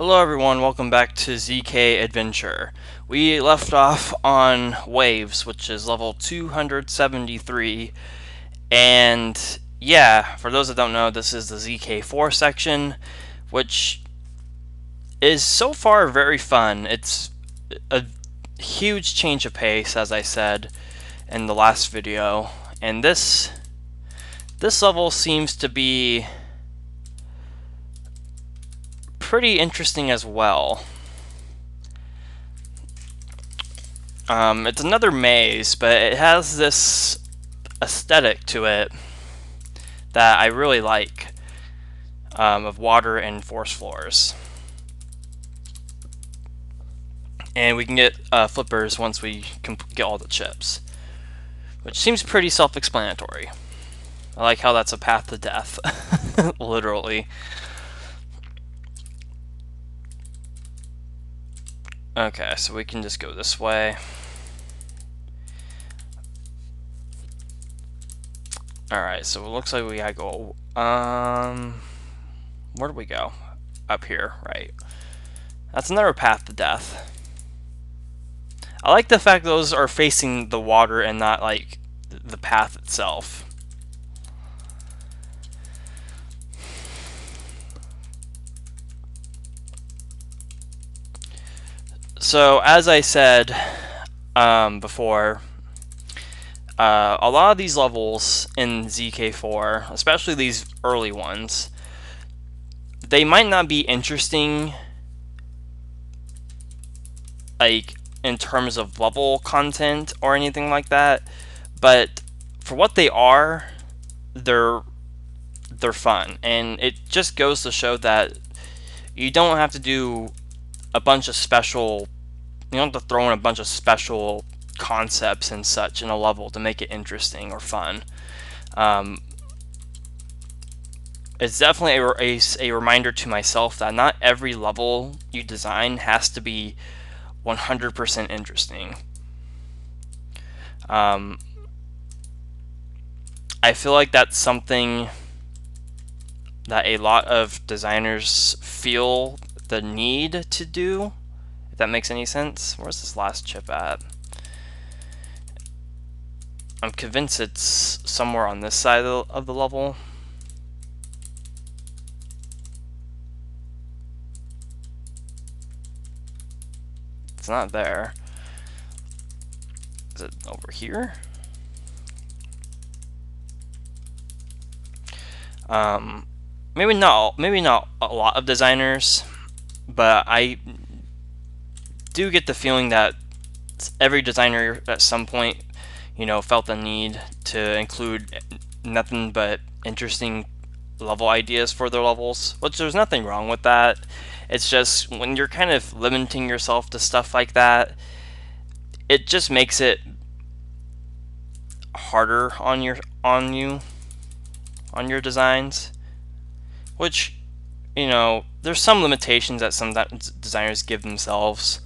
Hello everyone, welcome back to ZK Adventure. We left off on Waves, which is level 273, and yeah, for those that don't know, this is the ZK4 section, which is so far very fun. It's a huge change of pace, as I said in the last video, and this level seems to be pretty interesting as well. It's another maze, but it has this aesthetic to it that I really like, of water and force floors. And we can get flippers once we get all the chips, which seems pretty self-explanatory. I like how that's a path to death, literally. Okay, so we can just go this way. Alright, so it looks like we gotta go, where do we go? Up here, right. That's another path to death. I like the fact those are facing the water and not, like, the path itself. So, as I said before, a lot of these levels in ZK4, especially these early ones, they might not be interesting, like, in terms of level content or anything like that, but for what they are, they're fun, and it just goes to show that you don't have to do a bunch of special, you don't have to throw in a bunch of special concepts and such in a level to make it interesting or fun. It's definitely a reminder to myself that not every level you design has to be 100% interesting. I feel like that's something that a lot of designers feel the need to do, if that makes any sense. Where's this last chip at? I'm convinced it's somewhere on this side of the level. It's not there. Is it over here? Maybe not a lot of designers, but I do get the feeling that every designer at some point, felt the need to include nothing but interesting level ideas for their levels, which there's nothing wrong with that. It's just when you're kind of limiting yourself to stuff like that, it just makes it harder on your designs, which, there's some limitations that some designers give themselves.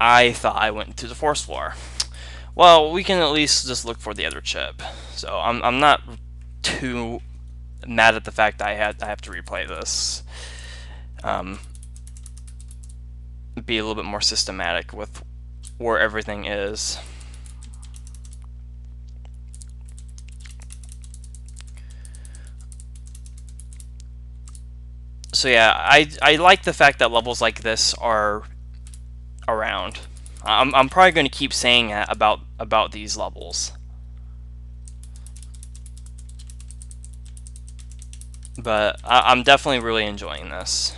I thought I went to the force floor. Well, we can at least just look for the other chip. So I'm not too mad at the fact that I have to replay this. Be a little bit more systematic with where everything is. So yeah, I like the fact that levels like this are around. I'm probably going to keep saying that about these levels, but I'm definitely really enjoying this.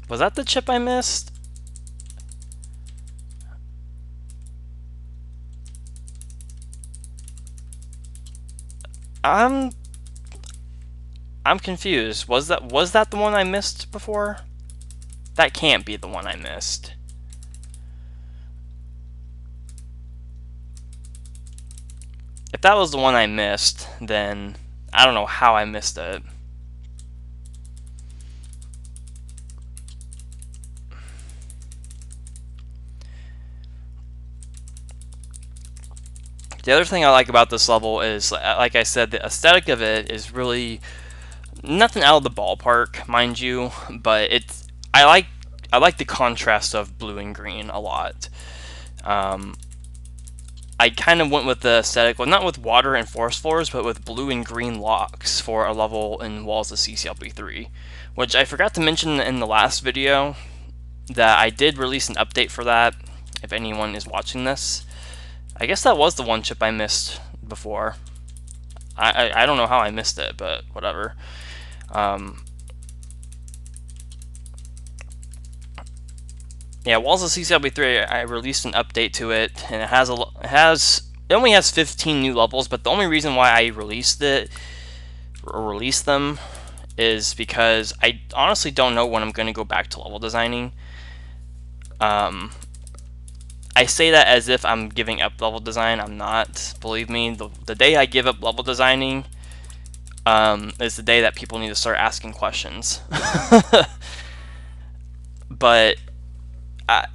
Was that the chip I missed? I'm confused. Was that the one I missed before? That can't be the one I missed. If that was the one I missed, then I don't know how I missed it. The other thing I like about this level is, like I said, the aesthetic of it is really nothing out of the ballpark, mind you, but I like the contrast of blue and green a lot. I kind of went with the aesthetic, well, not with water and forest floors, but with blue and green locks for a level in Walls of CCLP3, which I forgot to mention in the last video that I did release an update for that, if anyone is watching this. I guess that was the one chip I missed before. I don't know how I missed it, but whatever. Yeah, Walls of CCLP3, I released an update to it, and it only has 15 new levels, but the only reason why I released them is because I honestly don't know when I'm going to go back to level designing. I say that as if I'm giving up level design. I'm not. Believe me, the day I give up level designing is the day that people need to start asking questions. But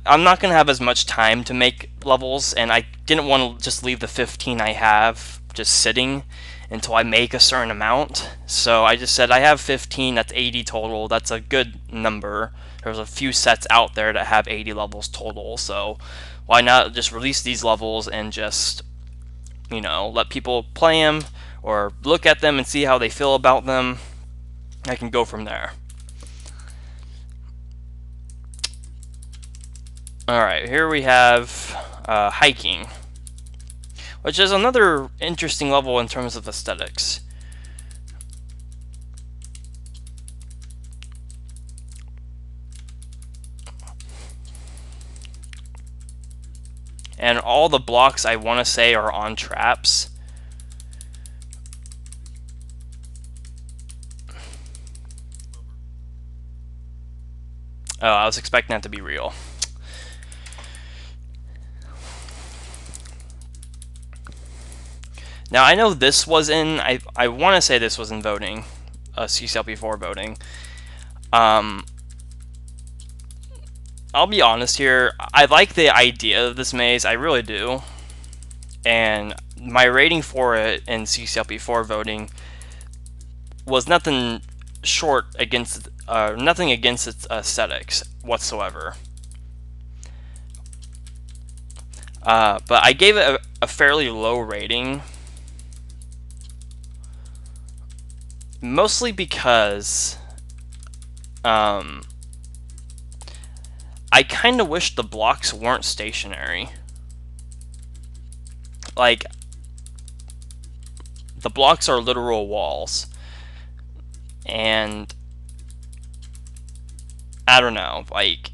I'm not going to have as much time to make levels, and I didn't want to just leave the 15 I have just sitting until I make a certain amount. So I just said I have 15, that's 80 total. That's a good number. There's a few sets out there that have 80 levels total, so why not just release these levels and just, you know, let people play them or look at them and see how they feel about them. I can go from there. Alright, here we have hiking, which is another interesting level in terms of aesthetics. And all the blocks I want to say are on traps. Oh, I was expecting that to be real. Now, I know this was in, I want to say this was in voting, CCLP4 voting. I'll be honest here, I like the idea of this maze, I really do. And my rating for it in CCLP4 voting was nothing against its aesthetics whatsoever. But I gave it a fairly low rating, mostly because I kind of wish the blocks weren't stationary. Like, the blocks are literal walls, and I don't know, like,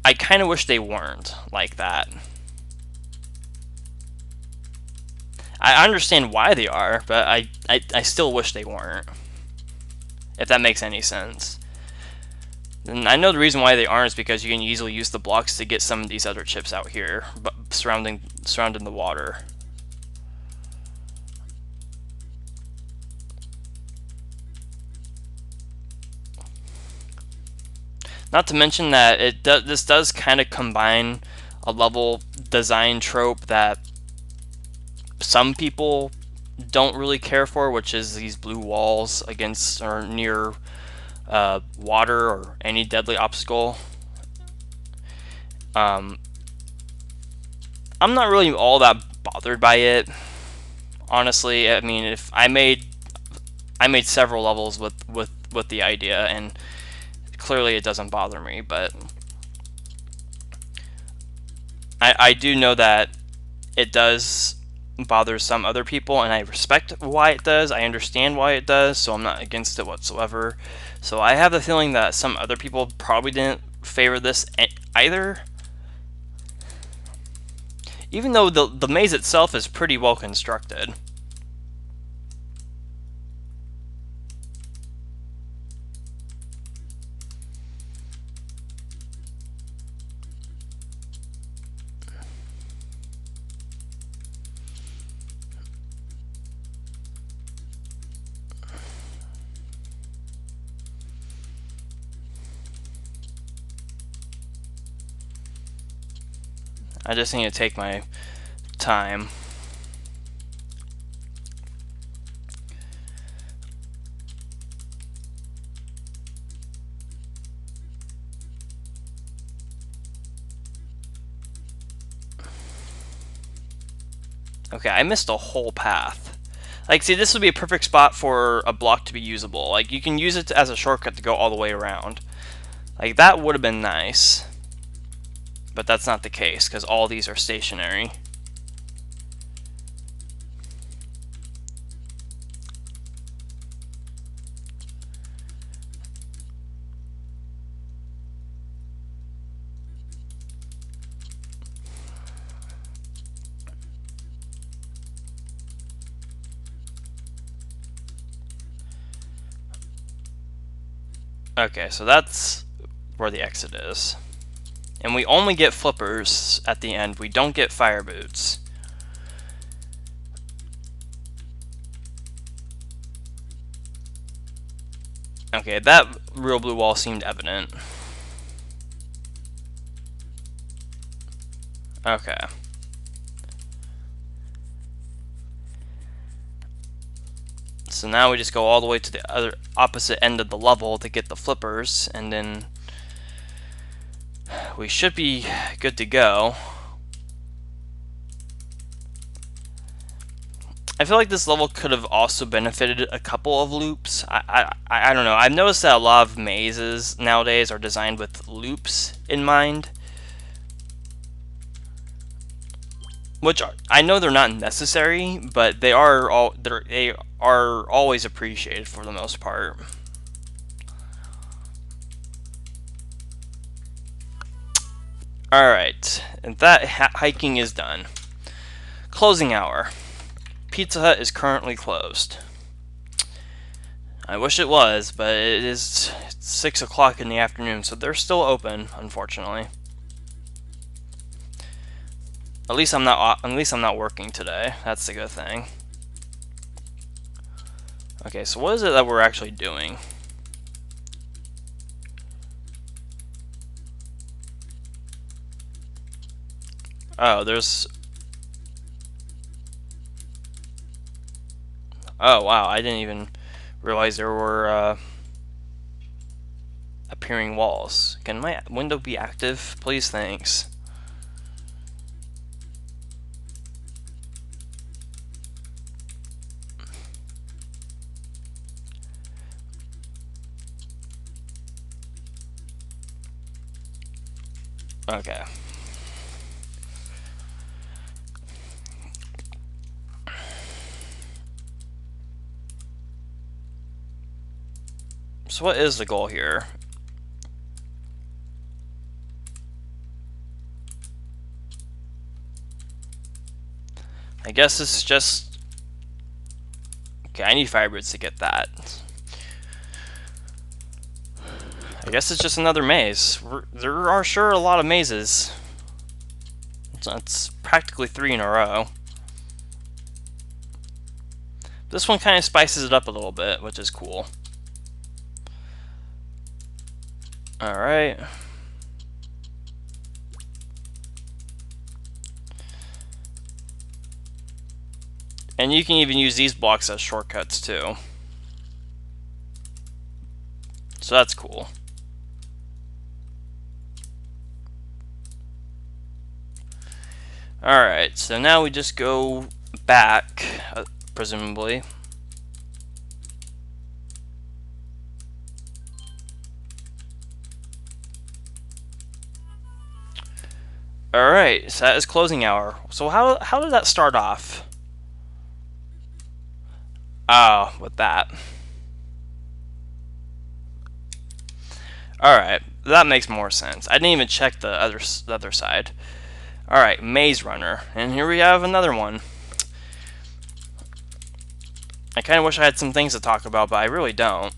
I kind of wish they weren't like that. I understand why they are, but I still wish they weren't, if that makes any sense. And I know the reason why they aren't is because you can easily use the blocks to get some of these other chips out here, but surrounding the water. Not to mention that this does kind of combine a level design trope that some people don't really care for, which is these blue walls against or near water or any deadly obstacle. I'm not really all that bothered by it, honestly. I mean, if I made several levels with the idea, and clearly it doesn't bother me, but I do know that it does bother some other people, and I respect why it does. I understand why it does, so I'm not against it whatsoever. So I have the feeling that some other people probably didn't favor this either, even though the maze itself is pretty well constructed. I just need to take my time. Okay, I missed a whole path. Like, see, this would be a perfect spot for a block to be usable. Like, you can use it as a shortcut to go all the way around. Like, that would have been nice. But that's not the case, because all these are stationary. Okay, so that's where the exit is. And we only get flippers at the end. We don't get fire boots. Okay, that real blue wall seemed evident. Okay. So now we just go all the way to the other opposite end of the level to get the flippers, and then we should be good to go. I feel like this level could have also benefited a couple of loops. I don't know. I've noticed that a lot of mazes nowadays are designed with loops in mind, which I know they're not necessary, but they are always appreciated for the most part. Alright, and that hiking is done. Closing hour. Pizza Hut is currently closed. I wish it was, but it's 6 o'clock in the afternoon, so they're still open, unfortunately. At least I'm not working today. That's the good thing. Okay, so what is it that we're actually doing? Oh, there's... Oh, wow, I didn't even realize there were appearing walls. Can my window be active? Please, thanks. Okay. So what is the goal here? I guess it's just... Okay, I need fire boots to get that. I guess it's just another maze. There are sure a lot of mazes. It's practically 3 in a row. This one kind of spices it up a little bit, which is cool. Alright. And you can even use these blocks as shortcuts too. So that's cool. Alright, so now we just go back, presumably. Alright, so that is closing hour. So how did that start off? Oh, with that. Alright, that makes more sense. I didn't even check the other side. Alright, Maze Runner. And here we have another one. I kind of wish I had some things to talk about, but I really don't.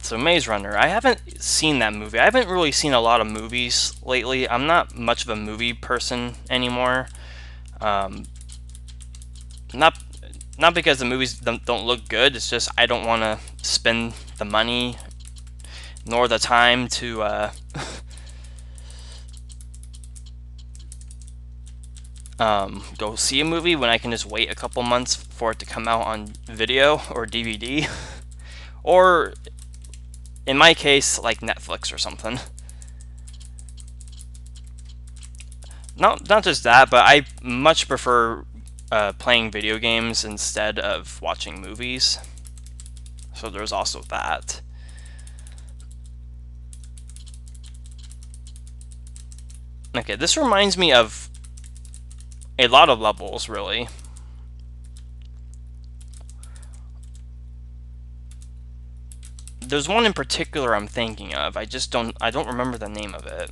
So Maze Runner, I haven't seen that movie. I haven't really seen a lot of movies lately. I'm not much of a movie person anymore. Not not because the movies don't look good. It's just I don't want to spend the money nor the time to go see a movie when I can just wait a couple months for it to come out on video or DVD, or in my case, like Netflix or something. Not just that, but I much prefer playing video games instead of watching movies. So there's also that. Okay, this reminds me of a lot of levels, really. There's one in particular I'm thinking of. I don't remember the name of it.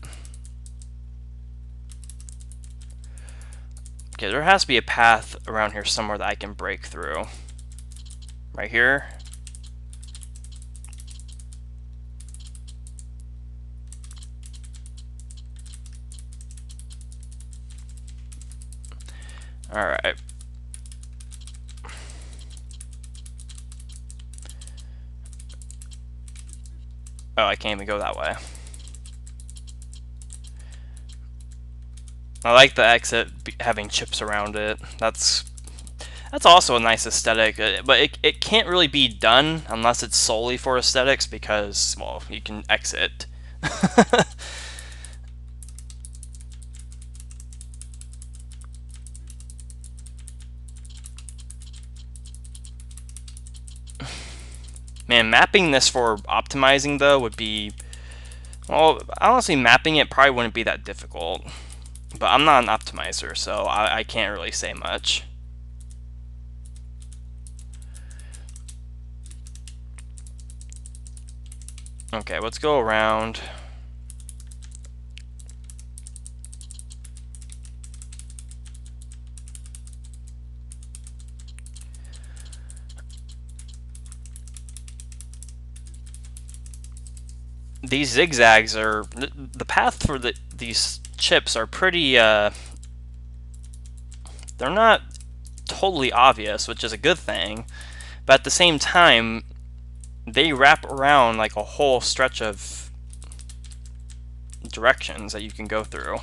Okay, there has to be a path around here somewhere that I can break through. Right here. Alright. Oh, I can't even go that way. I like the exit having chips around it. That's also a nice aesthetic, but it can't really be done unless it's solely for aesthetics because, well, you can exit. Man, mapping this for optimizing, though, would be... Well, honestly, mapping it probably wouldn't be that difficult. But I'm not an optimizer, so I can't really say much. Okay, let's go around. These zigzags are... The path for these chips are pretty... they're not totally obvious, which is a good thing. But at the same time, they wrap around like a whole stretch of directions that you can go through.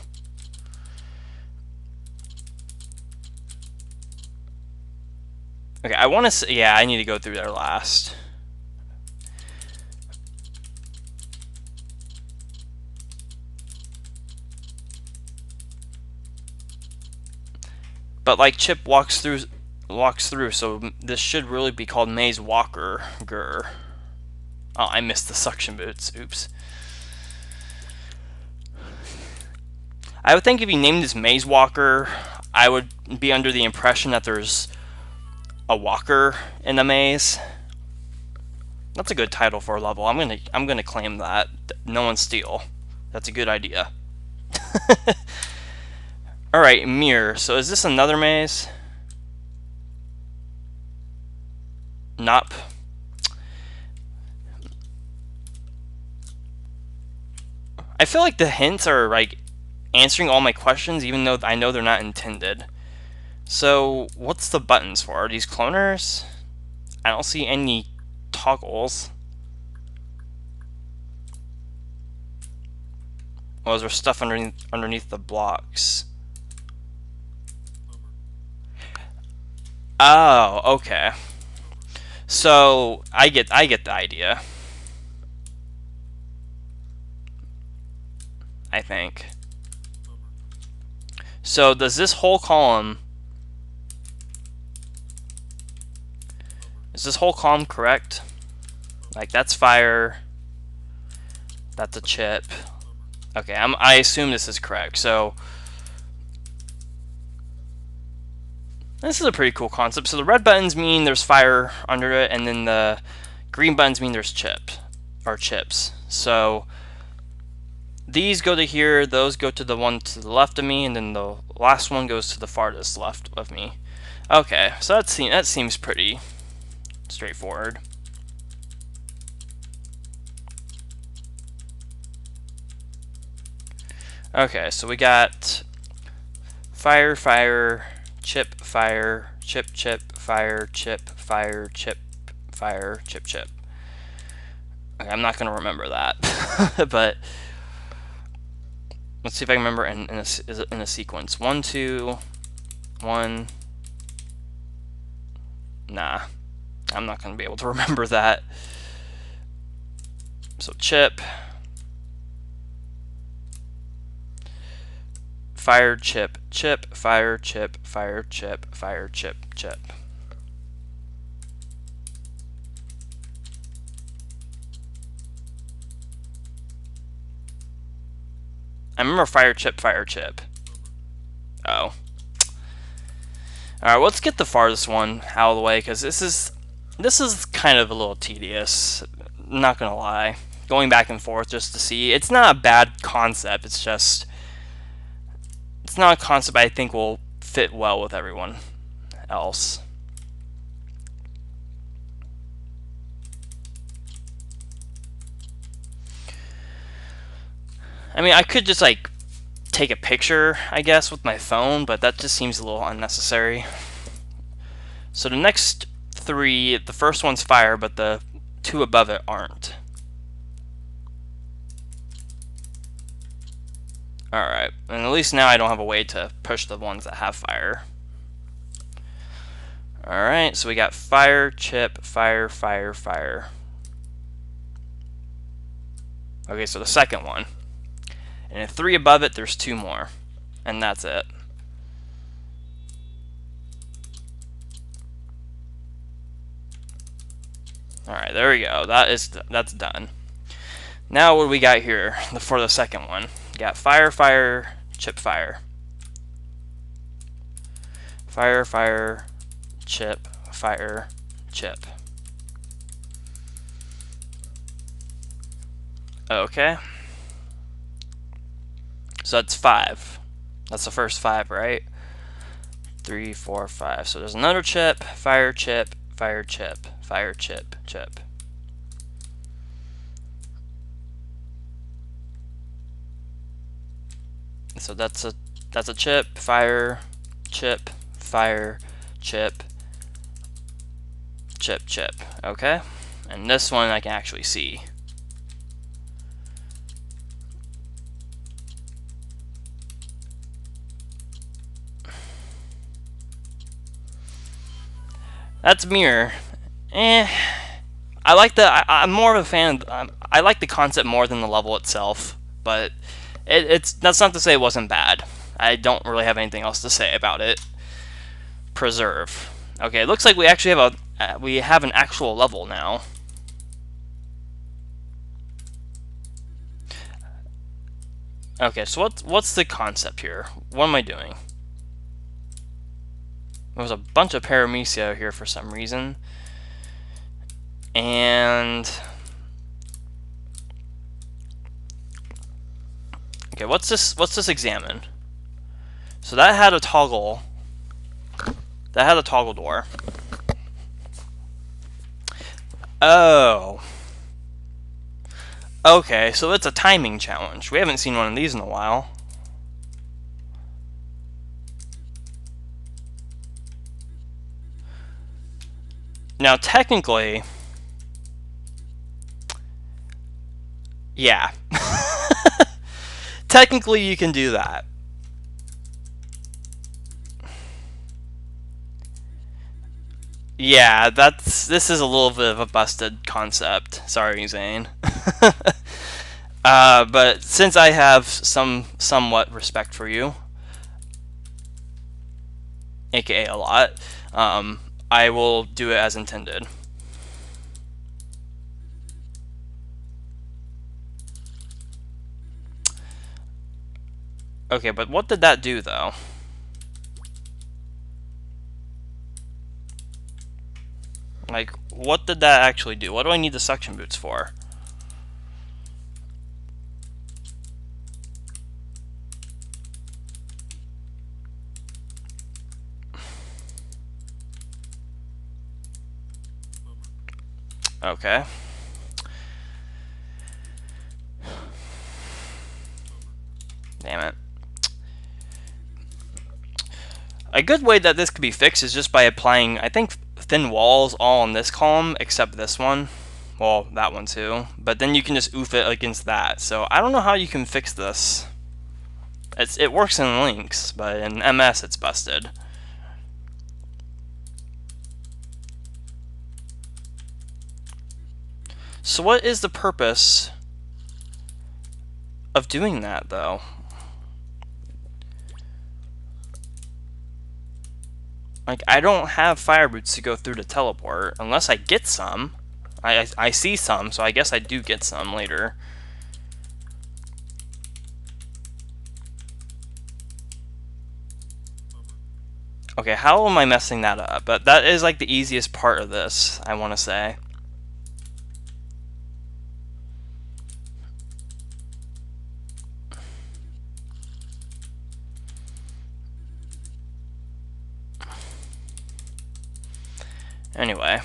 Okay, I want to say... Yeah, I need to go through there last. But like Chip walks through, so this should really be called Maze Walker. Grr. Oh, I missed the suction boots. Oops. I would think if you named this Maze Walker, I would be under the impression that there's a walker in the maze. That's a good title for a level. I'm gonna claim that. No one steal. That's a good idea. Alright, mirror. So is this another maze? Nope. I feel like the hints are like answering all my questions even though I know they're not intended. So what's the buttons for? Are these cloners? I don't see any toggles. Oh, is there stuff underneath the blocks? Oh, okay. So I get the idea. I think. So does this whole column... Is this whole column correct? Like that's fire. That's a chip. Okay, I assume this is correct. So this is a pretty cool concept. So the red buttons mean there's fire under it, and then the green buttons mean there's chips. So these go to here, those go to the one to the left of me, and then the last one goes to the farthest left of me. Okay, so that seems pretty straightforward. Okay, so we got fire, fire, chip, chip, chip, fire, chip, fire, chip, fire, chip, chip. Okay, I'm not going to remember that, but let's see if I can remember in a sequence. 1, 2, 1. Nah, I'm not going to be able to remember that. So chip, fire, chip, chip, fire, chip, fire, chip, fire, chip, chip. I remember fire, chip, fire, chip. Oh. Alright, let's get the farthest one out of the way, because this is kind of a little tedious. Not gonna lie. Going back and forth just to see. It's not a bad concept, it's just... It's not a concept I think will fit well with everyone else. I mean, I could just, like, take a picture, I guess, with my phone, but that just seems a little unnecessary. So the next 3, the first one's fire, but the 2 above it aren't. Alright, and at least now I don't have a way to push the ones that have fire. Alright, so we got fire, chip, fire, fire, fire. Okay, so the second one. And at 3 above it, there's 2 more. And that's it. Alright, there we go. That's done. Now what do we got here for the second one? We got fire, fire, chip, fire. Fire, fire, chip, fire, chip. Okay. So that's 5. That's the first 5, right? 3, 4, 5. So there's another chip, fire, chip, fire, chip, fire, chip, chip. So that's a chip, fire, chip, fire, chip, chip, chip. Okay? And this one I can actually see. That's mirror. I like I'm more of a fan. I like the concept more than the level itself, but that's not to say it wasn't bad. I don't really have anything else to say about it. Preserve. Okay, it looks like we actually have an actual level now. Okay, so what's the concept here? What am I doing? There's a bunch of paramecia here for some reason. And okay, what's this examine? So that had a toggle. That had a toggle door. Oh. Okay, so it's a timing challenge. We haven't seen one of these in a while. Now, technically, yeah. Technically, you can do that. Yeah, this is a little bit of a busted concept. Sorry, Zane. But since I have somewhat respect for you, aka a lot, I will do it as intended. Okay, but what did that do, though? Like, what did that actually do? What do I need the suction boots for? Okay. Damn it. A good way that this could be fixed is just by applying, I think, thin walls all on this column except this one. Well, that one too. But then you can just oof it against that. So I don't know how you can fix this. It works in Lynx, but in MS it's busted. So what is the purpose of doing that, though? Like, I don't have fire boots to go through to teleport, unless I get some. I see some, so I guess I do get some later. Okay, how am I messing that up? But that is like the easiest part of this, I want to say. Anyway.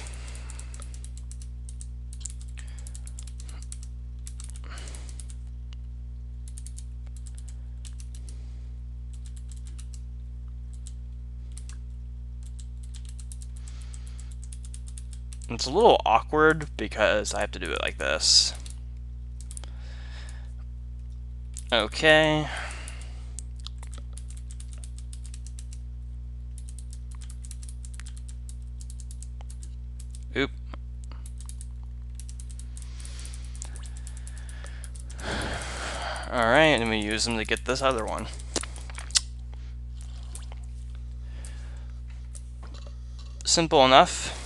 It's a little awkward because I have to do it like this. Okay. Oop. Alright, let me use them to get this other one. Simple enough.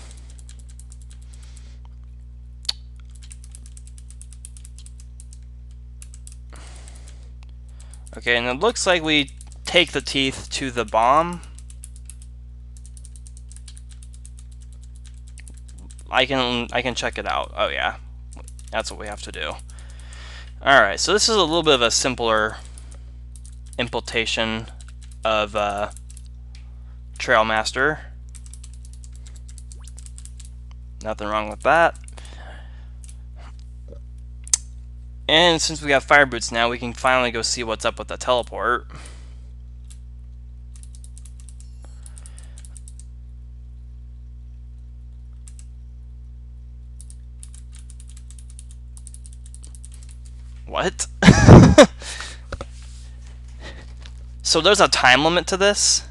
Okay, and it looks like we take the teeth to the bomb. I can check it out. Oh yeah, that's what we have to do. Alright, so this is a little bit of a simpler implementation of Trailmaster. Nothing wrong with that. And since we have fire boots now, we can finally go see what's up with the teleport. What? So there's a time limit to this?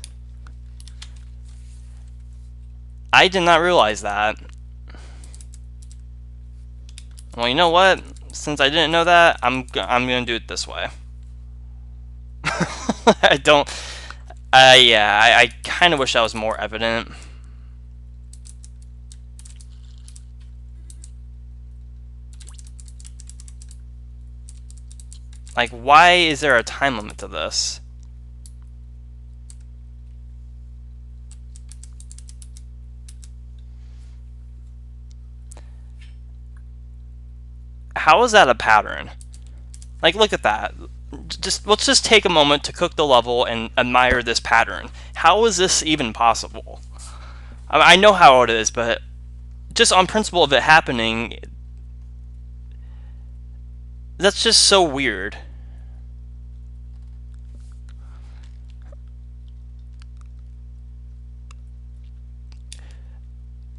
I did not realize that. Well, you know what? Since I didn't know that, I'm gonna do it this way. I don't. Yeah, I kind of wish that was more evident. Like, why is there a time limit to this? How is that a pattern? Like, look at that. Let's just take a moment to cook the level and admire this pattern. How is this even possible? I know how it is, but just on principle of it happening, that's just so weird.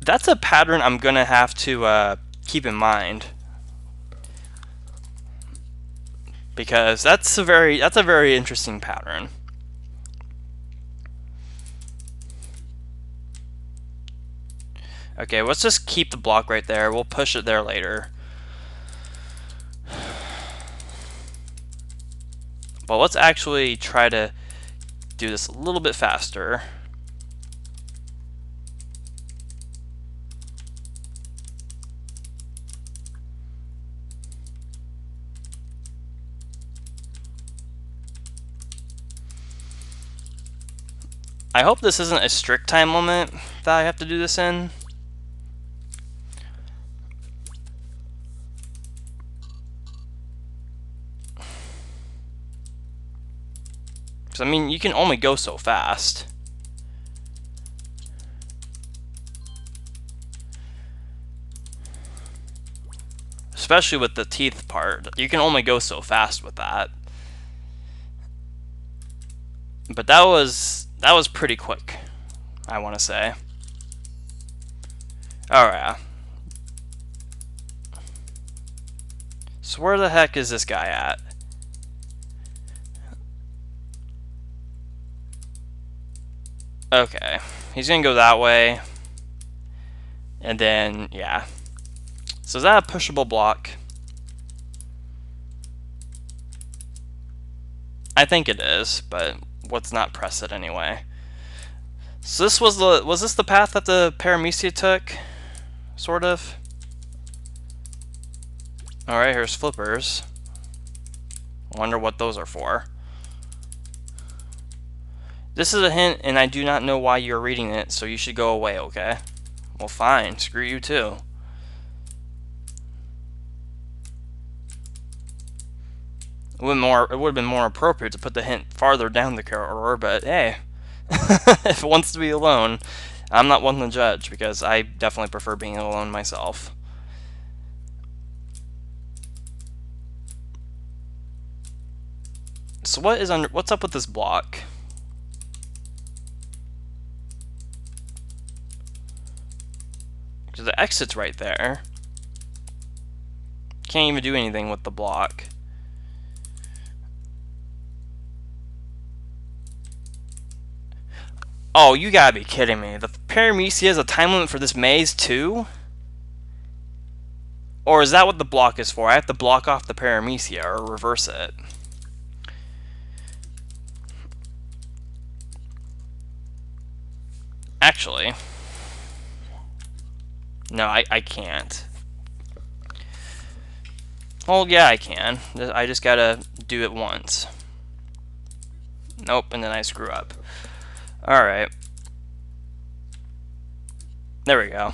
That's a pattern I'm gonna have to keep in mind, because that's a very interesting pattern. Okay, let's just keep the block right there. We'll push it there later. But let's actually try to do this a little bit faster. I hope this isn't a strict time limit that I have to do this in. Because, I mean, you can only go so fast. Especially with the teeth part. You can only go so fast with that. But that was That was pretty quick, I want to say. Alright. So where the heck is this guy at? Okay. He's gonna go that way. And then, yeah. So is that a pushable block? I think it is, but let's not press it anyway. So this was this the path that the Paramecia took? Sort of? Alright, here's flippers. Wonder what those are for. This is a hint, and I do not know why you're reading it, so you should go away, okay? Well, fine. Screw you, too. It would have been more appropriate to put the hint farther down the corridor, but hey. If it wants to be alone, I'm not one to judge, because I definitely prefer being alone myself. So what's up with this block? Because the exit's right there. Can't even do anything with the block. Oh, you gotta be kidding me. The Paramecia has a time limit for this maze too? Or is that what the block is for? I have to block off the Paramecia or reverse it. Actually, no, I can't. Well, yeah, I can. I just gotta do it once. Nope, and then I screw up. Alright. There we go.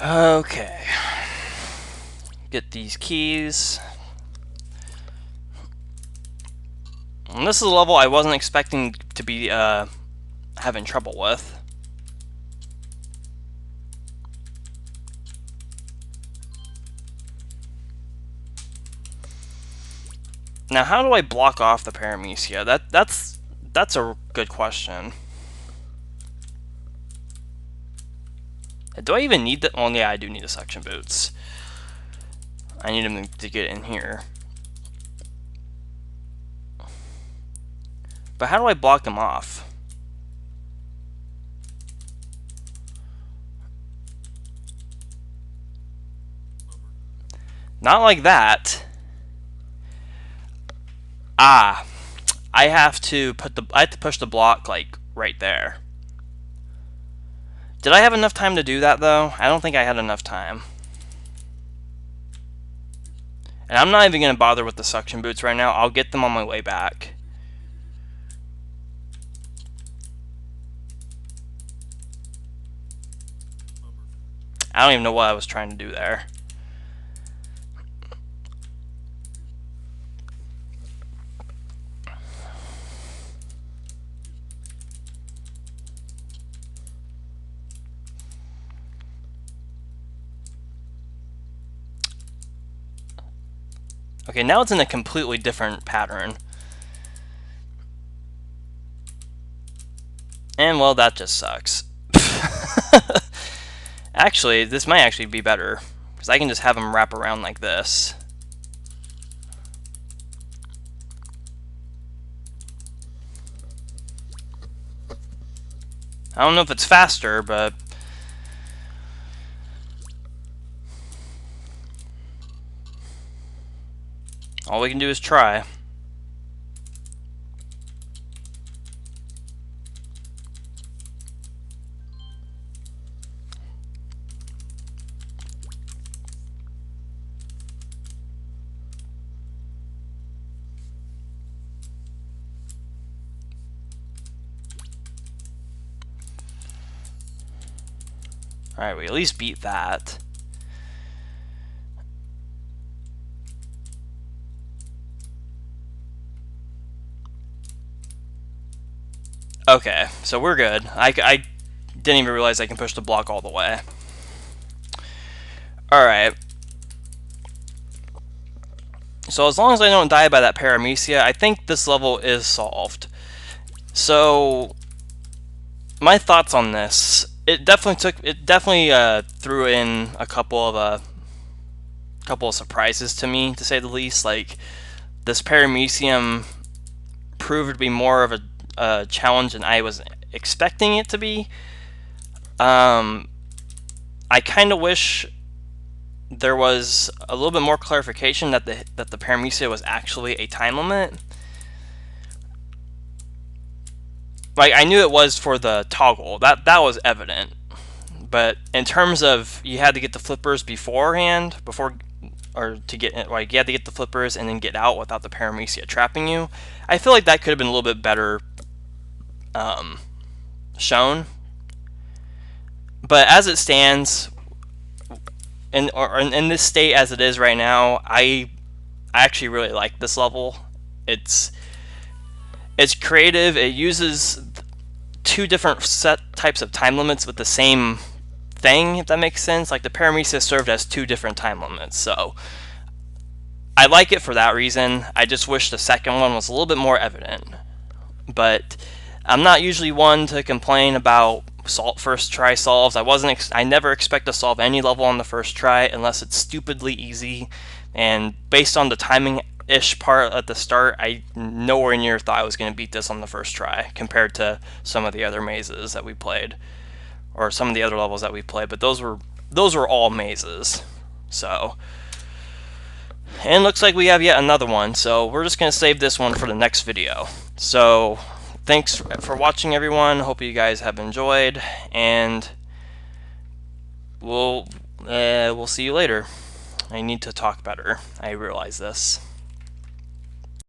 Okay. Get these keys. And this is a level I wasn't expecting to be having trouble with. Now, how do I block off the Paramecia? That's a good question. Do I even need that? Well, yeah, I do need the suction boots. I need them to get in here. But how do I block them off? Not like that. Ah, I have to push the block like right there. Did I have enough time to do that though? I don't think I had enough time. And I'm not even going to bother with the suction boots right now. I'll get them on my way back. I don't even know what I was trying to do there. Okay, now it's in a completely different pattern. And, well, that just sucks. Actually, this might actually be better, because I can just have them wrap around like this. I don't know if it's faster, but... all we can do is try. Alright, we at least beat that. Okay, so we're good. I didn't even realize I can push the block all the way. Alright. So as long as I don't die by that Paramecia, I think this level is solved. So my thoughts on this: it definitely threw in a couple of surprises to me, to say the least. Like, this Paramecium proved to be more of a challenge than I was expecting it to be. I kind of wish there was a little bit more clarification that the Paramecia was actually a time limit. Like, I knew it was for the toggle. That was evident. But in terms of, you had to get the flippers beforehand, or to get, like, you had to get the flippers and then get out without the Paramecia trapping you. I feel like that could have been a little bit better shown. But as it stands, in this state as it is right now, I actually really like this level. It's creative. It uses two different set types of time limits with the same thing, if that makes sense. Like, the Paramecia served as two different time limits, so I like it for that reason. I just wish the second one was a little bit more evident. But I'm not usually one to complain about first try solves. I never expect to solve any level on the first try unless it's stupidly easy. And based on the timing-ish part at the start, I nowhere near thought I was going to beat this on the first try compared to some of the other mazes that we played, or some of the other levels that we played. But those were all mazes. So, and looks like we have yet another one. So we're just going to save this one for the next video. So thanks for watching, everyone. Hope you guys have enjoyed, and we'll see you later. I need to talk better. I realize this.